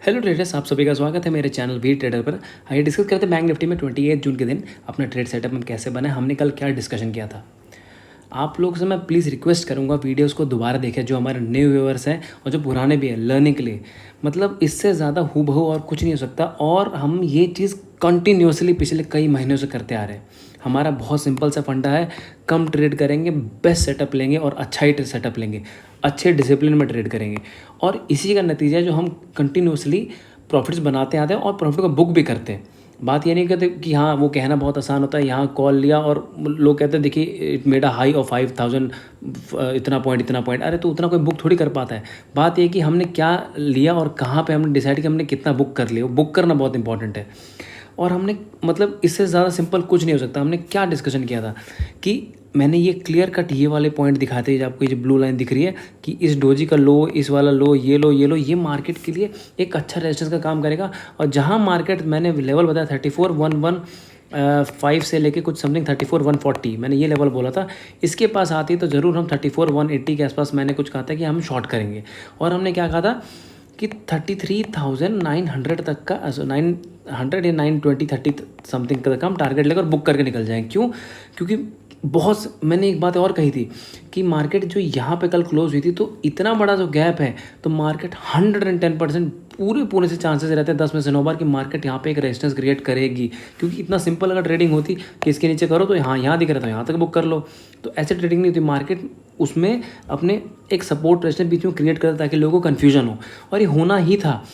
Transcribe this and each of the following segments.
Hello traders, आप सभी का स्वागत है मेरे चैनल वी ट्रेडर पर। आइए डिस्कस करते हैं बैंक निफ्टी में 28 जून के दिन अपना ट्रेड सेटअप में कैसे बना। हमने कल क्या डिस्कशन किया था। आप लोग से मैं प्लीज़ रिक्वेस्ट करूंगा वीडियोस को दोबारा देखें, जो हमारे न्यू व्यूअर्स हैं और जो पुराने भी हैं, लर्निंग के लिए। मतलब इससे ज़्यादा हूबहू और कुछ नहीं हो सकता। और हम ये चीज़ कंटिन्यूसली पिछले कई महीनों से करते आ रहे हैं। हमारा बहुत सिंपल सा फंडा है, कम ट्रेड करेंगे, बेस्ट सेटअप लेंगे और अच्छा ही सेटअप लेंगे, अच्छे डिसिप्लिन में ट्रेड करेंगे। और इसी का नतीजा है जो हम कंटिन्यूसली प्रॉफिट्स बनाते आते हैं और प्रॉफिट को बुक भी करते हैं। बात ये नहीं कहते कि हाँ वो कहना बहुत आसान होता है, यहाँ कॉल लिया और लोग कहते हैं देखिए it made a high of 5000 इतना पॉइंट। अरे तो उतना कोई बुक थोड़ी कर पाता है। बात ये कि हमने क्या लिया और कहाँ पे हमने डिसाइड किया हमने कितना बुक कर लिया। बुक करना बहुत इंपॉर्टेंट है। और हमने मतलब इससे ज़्यादा सिंपल कुछ नहीं हो सकता। हमने क्या डिस्कशन किया था कि मैंने ये क्लियर कट ये वाले पॉइंट दिखाते हैं, जो आपको ये ब्लू लाइन दिख रही है कि इस डोजी का लो, इस वाला लो, ये मार्केट के लिए एक अच्छा रेजिस्टेंस का काम करेगा। और जहाँ मार्केट मैंने लेवल बताया 34,115 से लेके कुछ समथिंग 34,140, मैंने ये लेवल बोला था। इसके पास आती तो ज़रूर हम 34,180 के आसपास मैंने कुछ कहा था कि हम शॉर्ट करेंगे। और हमने क्या कहा था कि 33,900 तक का 900 या 920 30 समथिंग तक हम टारगेट लेकर बुक करके निकल जाएं। क्यों? क्योंकि बहुत मैंने एक बात और कही थी कि मार्केट जो यहाँ पे कल क्लोज हुई थी तो इतना बड़ा जो गैप है, तो मार्केट 110% पूरे से चांसेस रहते हैं 10 में से 9 बार कि मार्केट यहाँ पे एक रेजिस्टेंस क्रिएट करेगी। क्योंकि इतना सिंपल अगर ट्रेडिंग होती कि इसके नीचे करो तो यहाँ दिख रहा था, यहाँ तक बुक कर लो। तो ऐसे ट्रेडिंग नहीं होती। मार्केट उसमें अपने एक सपोर्ट रेजिस्टेंस बीच में क्रिएट करता ताकि लोगों को कन्फ्यूजन हो, और ये होना ही था।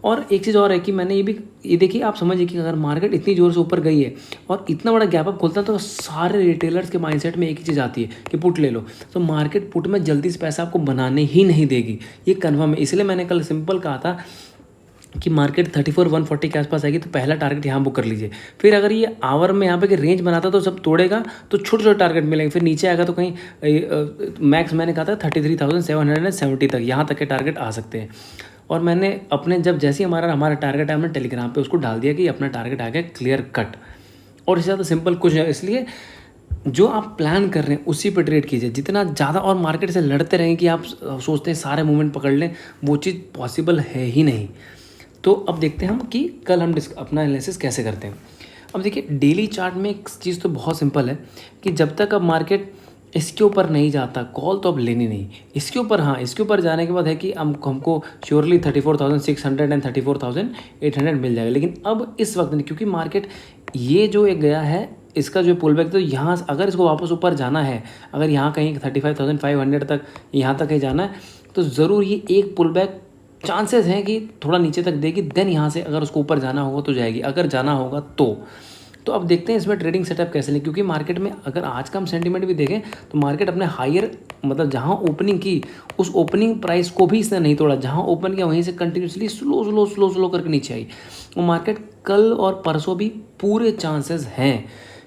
और एक चीज़ और है कि मैंने ये देखिए, आप समझिए कि अगर मार्केट इतनी ज़ोर से ऊपर गई है और इतना बड़ा गैप अप खुलता है तो सारे रिटेलर्स के माइंडसेट में एक ही चीज़ आती है कि पुट ले लो। तो मार्केट पुट में जल्दी से पैसा आपको बनाने ही नहीं देगी, ये कन्फर्म है। इसलिए मैंने कल सिंपल कहा था कि मार्केट 34,140 के आसपास आएगी तो पहला टारगेट यहाँ बुक कर लीजिए। फिर अगर ये आवर में यहाँ पे कि रेंज बनाता तो सब तोड़ेगा तो छोटे छोटे टारगेट मिलेंगे। फिर नीचे आएगा तो कहीं मैक्स मैंने कहा था 33,770 तक, यहाँ तक के टारगेट आ सकते हैं। और मैंने अपने जब जैसे ही हमारा टारगेट है, हमने टेलीग्राम पे उसको डाल दिया कि अपना टारगेट आ गया क्लियर कट। और इससे ज़्यादा सिंपल कुछ है। इसलिए जो आप प्लान कर रहे हैं उसी पर ट्रेड कीजिए। जितना ज़्यादा और मार्केट से लड़ते रहें कि आप सोचते हैं सारे मूवमेंट पकड़ लें, वो चीज़ पॉसिबल है ही नहीं। तो अब देखते हैं हम कि कल हम अपना एनालिसिस कैसे करते हैं। अब देखिए डेली चार्ट में एक चीज़ तो बहुत सिंपल है कि जब तक अब मार्केट इसके ऊपर नहीं जाता, कॉल तो अब लेनी नहीं। इसके ऊपर, हाँ इसके ऊपर जाने के बाद है कि हमको श्योरली 34,600 एंड 34,800 मिल जाएगा। लेकिन अब इस वक्त नहीं, क्योंकि मार्केट ये जो एक गया है इसका जो पुल बैक, तो यहाँ अगर इसको वापस ऊपर जाना है, अगर यहाँ कहीं 35,500 तक यहाँ तक कहीं जाना है, तो ज़रूर ये एक पुल बैक चांसेस हैं कि थोड़ा नीचे तक देगी। देन यहाँ से अगर उसको ऊपर जाना होगा तो जाएगी, अगर जाना होगा तो अब देखते हैं इसमें ट्रेडिंग सेटअप कैसे लें। क्योंकि मार्केट में अगर आज का हम सेंटीमेंट भी देखें तो मार्केट अपने हायर मतलब जहाँ ओपनिंग की उस ओपनिंग प्राइस को भी इसने नहीं तोड़ा। जहाँ ओपन किया वहीं से कंटिन्यूसली स्लो करके नीचे आई। वो मार्केट कल और परसों भी पूरे चांसेस हैं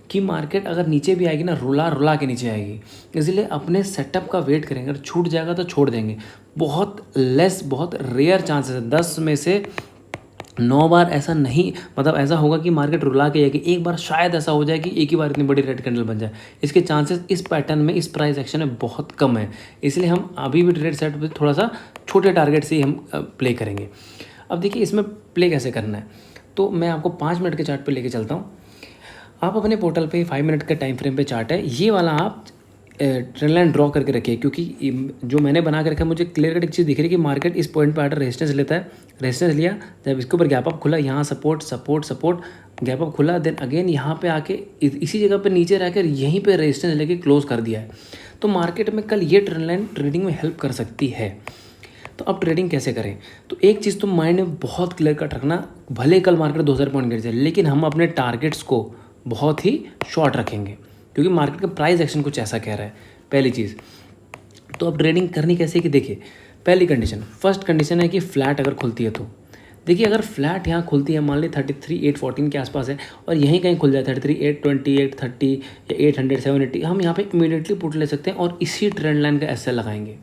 कि मार्केट अगर नीचे भी आएगी ना, रुला के नीचे आएगी। इसलिए अपने सेटअप का वेट करेंगे। अगर छूट जाएगा तो छोड़ देंगे। बहुत रेयर चांसेस है, 10 में से 9 बार ऐसा नहीं, मतलब ऐसा होगा कि मार्केट रुला के जाएगी। एक बार शायद ऐसा हो जाए कि एक ही बार इतनी बड़ी रेड कैंडल बन जाए। इसके चांसेस इस पैटर्न में, इस प्राइस एक्शन में बहुत कम है। इसलिए हम अभी भी ट्रेड सेट पे थोड़ा सा छोटे टारगेट से ही हम प्ले करेंगे। अब देखिए इसमें प्ले कैसे करना है, तो मैं आपको 5 मिनट के चार्ट पर लेके चलता हूँ। आप अपने पोर्टल पे 5 मिनट के टाइम फ्रेम पे चार्ट है, ये वाला आप ट्रेंड लाइन ड्रॉ करके रखिए। क्योंकि जो मैंने बना के रखा है, मुझे क्लियर कट एक चीज़ दिख रही है कि मार्केट इस पॉइंट पर आकर रेजिस्टेंस लेता है। रेजिस्टेंस लिया, जब इसके ऊपर गैप अप खुला, यहाँ सपोर्ट गैप अप खुला, देन अगेन यहाँ पे आके इसी जगह पे नीचे रहकर यहीं पे रेजिस्टेंस लेके क्लोज कर दिया है। तो मार्केट में कल ये ट्रेंड लाइन ट्रेडिंग में हेल्प कर सकती है। तो अब ट्रेडिंग कैसे करें, तो एक चीज़ तो माइंड में बहुत क्लियर कट रखना, भले कल मार्केट 2000 पॉइंट गिर जाए, लेकिन हम अपने टारगेट्स को बहुत ही शॉर्ट रखेंगे। क्योंकि मार्केट का प्राइस एक्शन कुछ ऐसा कह रहा है, पहली चीज़। तो अब ट्रेडिंग करनी कैसे कि देखिए, पहली कंडीशन, फर्स्ट कंडीशन है कि फ्लैट अगर खुलती है तो देखिए, अगर फ्लैट यहाँ खुलती है, मान ली 33,814 के आसपास है और यहीं कहीं खुल जाए 33,820, 830 या 800, 780, हम यहाँ पे इमीडिएटली पुट ले सकते हैं और इसी ट्रेंड लाइन का एसएल लगाएंगे।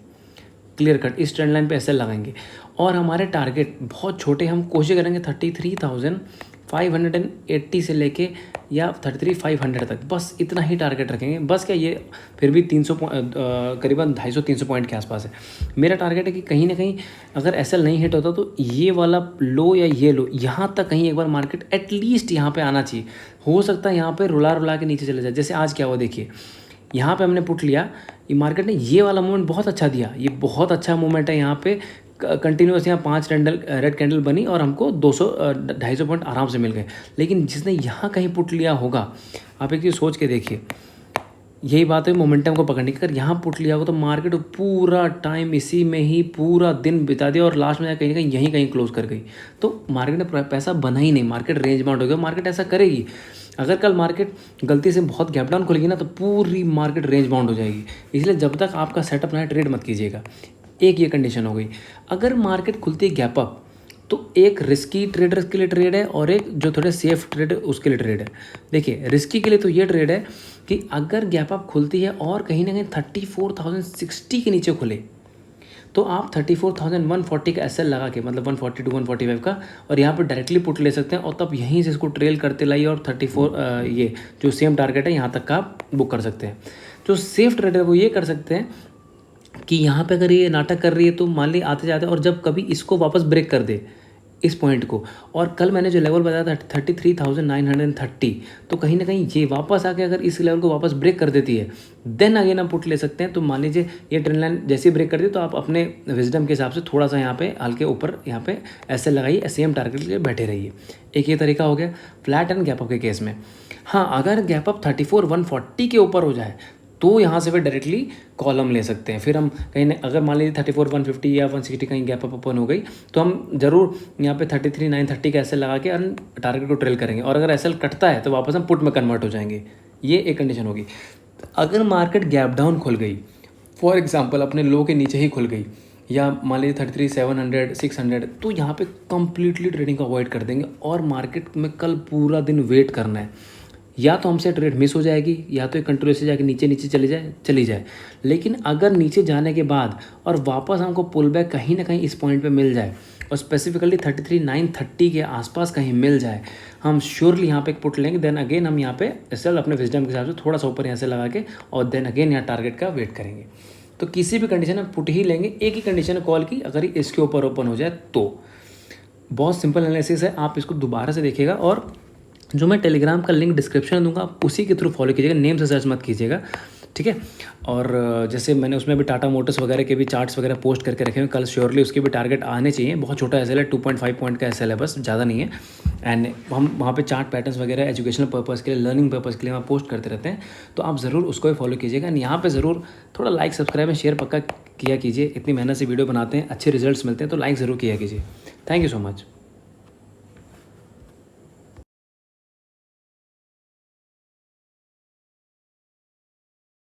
क्लियर कट इस ट्रेंड लाइन पे एसएल लगाएंगे और हमारे टारगेट बहुत छोटे, हम कोशिश करेंगे 33,580 से लेके या 33,500 तक, बस इतना ही टारगेट रखेंगे। बस क्या, ये फिर भी 300 करीबन 250-300 पॉइंट के आसपास है। मेरा टारगेट है कि कहीं ना कहीं अगर एसएल नहीं हिट होता तो ये वाला लो या ये लो यहाँ तक कहीं एक बार मार्केट एटलीस्ट यहाँ पे आना चाहिए। हो सकता है यहाँ पे रुला के नीचे चले जाए, जैसे आज क्या हुआ देखिए, यहाँ पे हमने पुट लिया, ये मार्केट ने ये वाला मूवमेंट बहुत अच्छा दिया, ये बहुत अच्छा मूवमेंट है। यहाँ पे कंटिन्यूस यहाँ 5 रेड कैंडल बनी और हमको 200-250 पॉइंट आराम से मिल गए। लेकिन जिसने यहाँ कहीं पुट लिया होगा, आप एक चीज़ सोच के देखिए, यही बात है मोमेंटम को पकड़ने की। अगर यहाँ पुट लिया होगा तो मार्केट पूरा टाइम इसी में ही पूरा दिन बिता दिया और लास्ट में कहीं ना कहीं यहीं कहीं क्लोज कर गई, तो मार्केट ने पैसा बना ही नहीं, मार्केट रेंज बाउंड हो गया। मार्केट ऐसा करेगी, अगर कल मार्केट गलती से बहुत गैप डाउन खुलेगी ना तो पूरी मार्केट रेंज बाउंड हो जाएगी। इसलिए जब तक आपका सेटअप ना ट्रेड मत कीजिएगा। एक ये कंडीशन हो गई। अगर मार्केट खुलती है गैप अप तो एक रिस्की ट्रेडर्स के लिए ट्रेड है और एक जो थोड़े सेफ ट्रेड है उसके लिए ट्रेड है। देखिए रिस्की के लिए तो ये ट्रेड है कि अगर गैप अप खुलती है और कहीं ना कहीं 34,060 के नीचे खुले तो आप 34,140 का एसएल लगा के, मतलब 140 to 145 का, और यहाँ पर डायरेक्टली पुट ले सकते हैं और तब यहीं से इसको ट्रेल करते लाइए और 34 ये जो सेम टारगेट है यहाँ तक का आप बुक कर सकते हैं। जो सेफ ट्रेडर वो ये कर सकते हैं कि यहाँ पे अगर ये नाटक कर रही है तो मान ली आते जाते, और जब कभी इसको वापस ब्रेक कर दे इस पॉइंट को, और कल मैंने जो लेवल बताया था 33,930, तो कहीं ना कहीं ये वापस आके अगर इस लेवल को वापस ब्रेक कर देती है देन अगेन आप पुट ले सकते हैं। तो मान लीजिए ये ट्रेंड लाइन जैसे ही ब्रेक कर दी तो आप अपने विजडम के हिसाब से थोड़ा सा यहाँ पे हल्के ऊपर यहाँ पे ऐसे लगाइए, सेम टारगेट के लिए बैठे रहिए। एक ये तरीका हो गया फ्लैट एंड गैप अप के केस में। हाँ, अगर गैप अप 34,140 के ऊपर हो जाए तो यहाँ से फिर डायरेक्टली कॉलम ले सकते हैं। फिर हम कहीं ना, अगर मान लीजिए 34,150 या 160 कहीं गैप अप ओपन हो गई तो हम जरूर यहाँ पे 33,930 का एसएल लगा के टारगेट को ट्रेल करेंगे, और अगर एसएल कटता है तो वापस हम पुट में कन्वर्ट हो जाएंगे। ये एक कंडीशन होगी। अगर मार्केट गैप डाउन खुल गई, फॉर एग्जाम्पल अपने लो के नीचे ही खुल गई, या मान लीजिए 33,700 600, तो यहाँ पे कंप्लीटली ट्रेडिंग को अवॉइड कर देंगे और मार्केट में कल पूरा दिन वेट करना है। या तो हमसे ट्रेड मिस हो जाएगी या तो कंटिन्यूसली जाके नीचे नीचे चली जाए। लेकिन अगर नीचे जाने के बाद और वापस हमको पुल बैक कहीं ना कहीं इस पॉइंट पे मिल जाए और स्पेसिफिकली 33,930 के आसपास कहीं मिल जाए, हम श्योरली यहाँ पे एक पुट लेंगे। देन अगेन हम यहाँ पे एसएल अपने विजडम के हिसाब से थोड़ा सा ऊपर यहाँ से लगा के और देन अगेन यहाँ टारगेट का वेट करेंगे। तो किसी भी कंडीशन में पुट ही लेंगे। एक ही कंडीशन है कॉल की, अगर इसके ऊपर ओपन हो जाए तो। बहुत सिंपल एनालिसिस है, आप इसको दोबारा से देखिएगा और जो मैं टेलीग्राम का लिंक डिस्क्रिप्शन दूंगा आप उसी के थ्रू फॉलो कीजिएगा, नेम से सर्च मत कीजिएगा, ठीक है। और जैसे मैंने उसमें भी टाटा मोटर्स वगैरह के भी चार्ट्स वगैरह पोस्ट करके रखे हुए, कल श्योरली उसके भी टारगेट आने चाहिए। बहुत छोटा एसएल है, 2.5 पॉइंट का एसएल है, बस ज़्यादा नहीं है। एंड हम वहाँ पे चार्ट पैटर्न्स वगैरह एजुकेशनल पर्पज़ के लिए, लर्निंग पर्पज़ के लिए वहाँ पोस्ट करते रहते हैं, तो आप ज़रूर उसको भी फॉलो कीजिएगा। एंड यहाँ पर ज़रूर थोड़ा लाइक सब्सक्राइब एंड शेयर पक्का किया कीजिए। इतनी मेहनत से वीडियो बनाते हैं, अच्छे रिजल्ट्स मिलते हैं, तो लाइक ज़रूर किया कीजिए। Thank you so much.